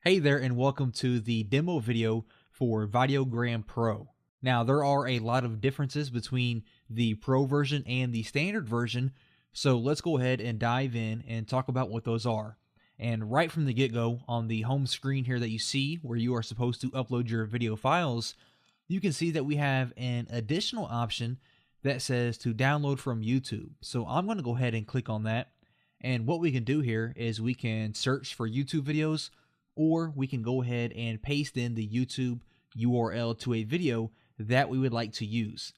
Hey there and welcome to the demo video for Vydeogram Pro. Now there are a lot of differences between the Pro version and the standard version, so let's go ahead and dive in and talk about what those are. And right from the get-go on the home screen here that you see where you are supposed to upload your video files, you can see that we have an additional option that says to download from YouTube. So I'm going to go ahead and click on that. And what we can do here is we can search for YouTube videos, or we can go ahead and paste in the YouTube URL to a video that we would like to use.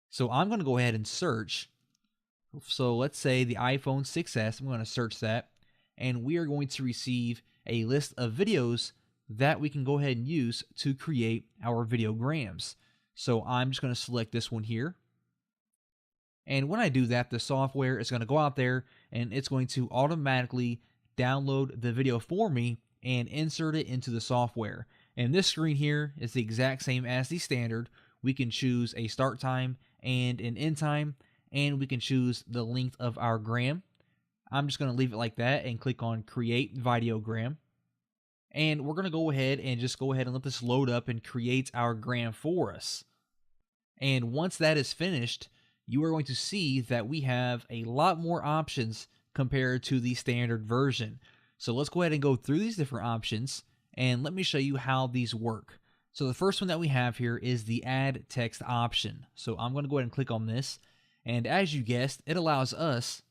So I'm going to go ahead and search. So let's say the iPhone 6s, I'm going to search that, and we are going to receive a list of videos that we can go ahead and use to create our videograms. So I'm just going to select this one here. And when I do that, the software is going to go out there and it's going to automatically download the video for me and insert it into the software. And this screen here is the exact same as the standard. We can choose a start time and an end time, and we can choose the length of our gram. I'm just going to leave it like that and click on Create Videogram. And we're going to go ahead and let this load up and create our gram for us. And once that is finished, you are going to see that we have a lot more options compared to the standard version. So let's go ahead and go through these different options and let me show you how these work. So the first one that we have here is the add text option. So I'm going to go ahead and click on this, and as you guessed, it allows us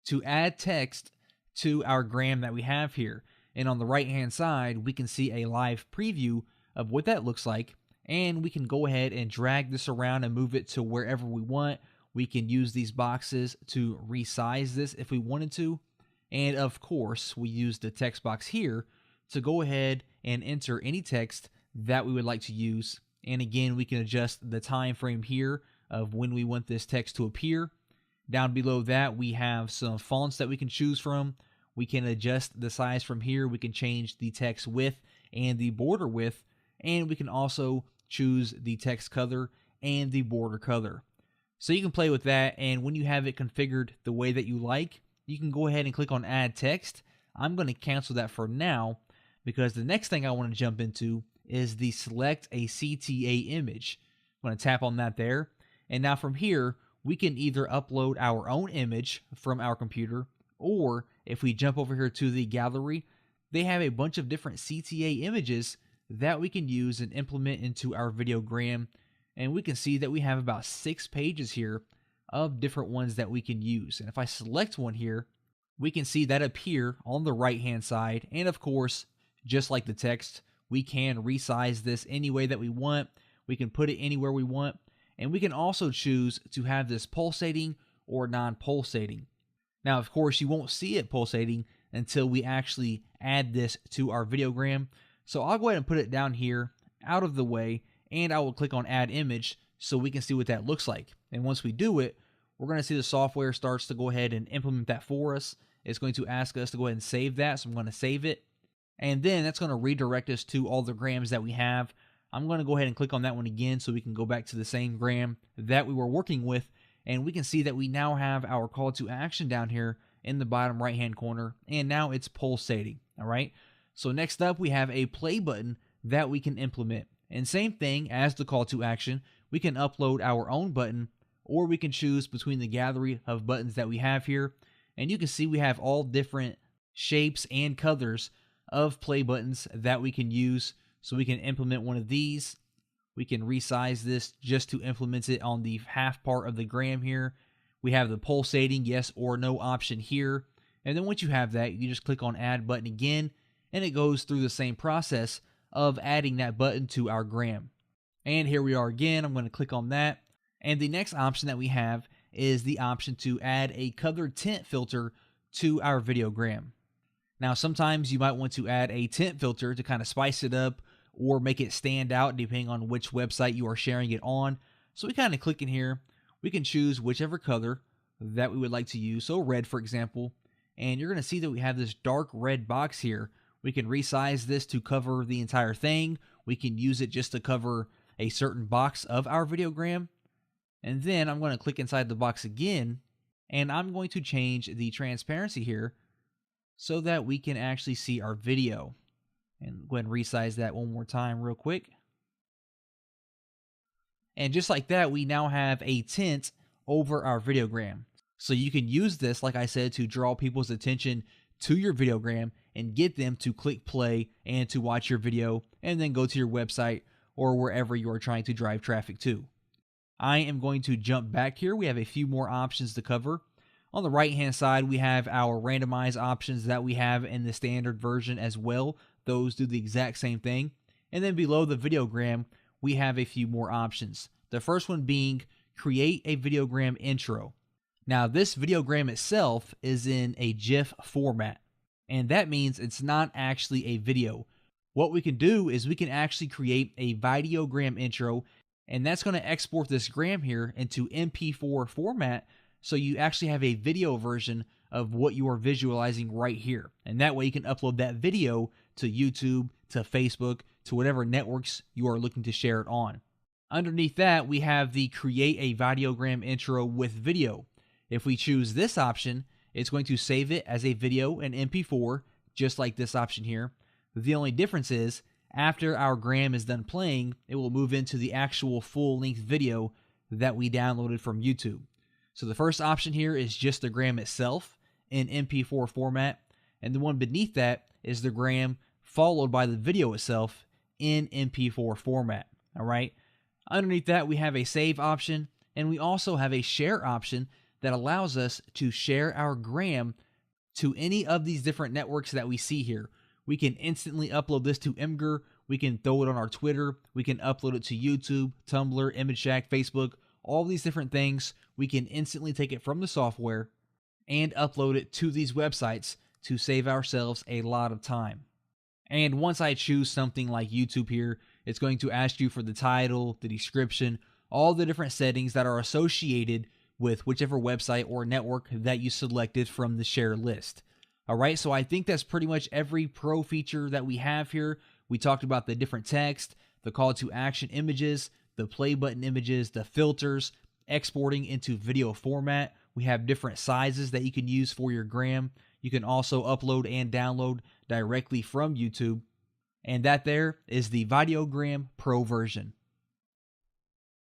to add text to our gram that we have here. And on the right hand side, we can see a live preview of what that looks like, and we can go ahead and drag this around and move it to wherever we want. We can use these boxes to resize this if we wanted to. And of course, we use the text box here to go ahead and enter any text that we would like to use. And again, we can adjust the time frame here of when we want this text to appear. Down below that, we have some fonts that we can choose from. We can adjust the size from here. We can change the text width and the border width. And we can also choose the text color and the border color. So you can play with that, and when you have it configured the way that you like, you can go ahead and click on Add Text. I'm going to cancel that for now because the next thing I want to jump into is the Select a CTA image. I'm going to tap on that there, and now from here, we can either upload our own image from our computer, or if we jump over here to the gallery, they have a bunch of different CTA images that we can use and implement into our videogram. And we can see that we have about 6 pages here of different ones that we can use. And if I select one here, we can see that appear on the right hand side. And of course, just like the text, we can resize this any way that we want. We can put it anywhere we want. And we can also choose to have this pulsating or non-pulsating. Now, of course, you won't see it pulsating until we actually add this to our videogram. So I'll go ahead and put it down here out of the way, and I will click on Add Image so we can see what that looks like. And once we do it, we're going to see the software starts to go ahead and implement that for us. It's going to ask us to go ahead and save that, so I'm going to save it. And then that's going to redirect us to all the grams that we have. I'm going to go ahead and click on that one again so we can go back to the same gram that we were working with. And we can see that we now have our call to action down here in the bottom right hand corner, and now it's pulsating. All right. So next up, we have a play button that we can implement. And same thing as the call to action, we can upload our own button, or we can choose between the gallery of buttons that we have here. And you can see we have all different shapes and colors of play buttons that we can use. So we can implement one of these. We can resize this just to implement it on the half part of the gram here. We have the pulsating yes or no option here. And then once you have that, you just click on Add Button again, and it goes through the same process of adding that button to our gram. And here we are again. I'm going to click on that. And the next option that we have is the option to add a colored tint filter to our videogram. Now, sometimes you might want to add a tint filter to kind of spice it up or make it stand out depending on which website you are sharing it on. So we kind of click in here. We can choose whichever color that we would like to use. So red, for example. And you're going to see that we have this dark red box here. We can resize this to cover the entire thing. We can use it just to cover a certain box of our videogram. And then I'm going to click inside the box again, and I'm going to change the transparency here so that we can actually see our video. And go ahead and resize that one more time real quick. And just like that, we now have a tint over our videogram. So you can use this, like I said, to draw people's attention to your videogram and get them to click play and to watch your video and then go to your website or wherever you are trying to drive traffic to. I am going to jump back here. We have a few more options to cover. On the right hand side, we have our randomize options that we have in the standard version as well. Those do the exact same thing. And then below the videogram, we have a few more options. The first one being create a videogram intro. Now this videogram itself is in a GIF format, and that means it's not actually a video. What we can do is we can actually create a Vydeogram intro, and that's going to export this gram here into MP4 format, so you actually have a video version of what you are visualizing right here. And that way you can upload that video to YouTube, to Facebook, to whatever networks you are looking to share it on. Underneath that, we have the create a Vydeogram intro with video. If we choose this option, it's going to save it as a video in MP4, just like this option here. The only difference is, after our gram is done playing, it will move into the actual full-length video that we downloaded from YouTube. So the first option here is just the gram itself in MP4 format, and the one beneath that is the gram followed by the video itself in MP4 format. All right. Underneath that, we have a save option, and we also have a share option that allows us to share our gram to any of these different networks that we see here. We can instantly upload this to Imgur, we can throw it on our Twitter, we can upload it to YouTube, Tumblr, ImageShack, Facebook, all these different things. We can instantly take it from the software and upload it to these websites to save ourselves a lot of time. And once I choose something like YouTube here, it's going to ask you for the title, the description, all the different settings that are associated with whichever website or network that you selected from the share list. All right, so I think that's pretty much every pro feature that we have here. We talked about the different text, the call to action images, the play button images, the filters, exporting into video format. We have different sizes that you can use for your gram. You can also upload and download directly from YouTube. And that there is the Vydeogram Pro version.